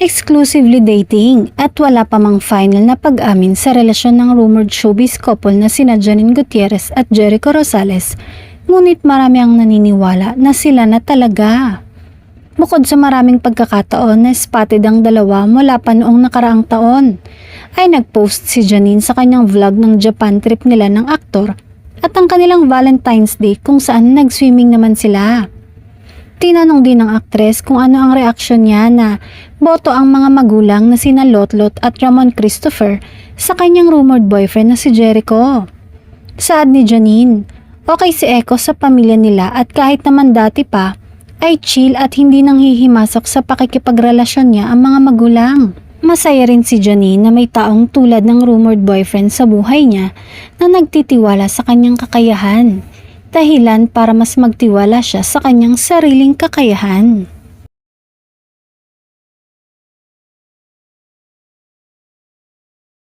exclusively dating at wala pa mang final na pag-amin sa relasyon ng rumored showbiz couple na sina Janine Gutierrez at Jericho Rosales, ngunit marami ang naniniwala na sila na talaga. Bukod sa maraming pagkakataon na spotted ang dalawa mula pa noong nakaraang taon, ay nagpost si Janine sa kanyang vlog ng Japan trip nila ng aktor at ang kanilang Valentine's Day kung saan nag-swimming naman sila. Tinanong din ng aktres kung ano ang reaksyon niya na boto ang mga magulang na sina Lotlot at Ramon Christopher sa kanyang rumored boyfriend na si Jericho. Saad ni Janine, okay si Echo sa pamilya nila at kahit naman dati pa, ay chill at hindi nanghihimasok sa pakikipagrelasyon niya ang mga magulang. Masaya rin si Janine na may taong tulad ng rumored boyfriend sa buhay niya na nagtitiwala sa kanyang kakayahan. Dahilan para mas magtiwala siya sa kanyang sariling kakayahan.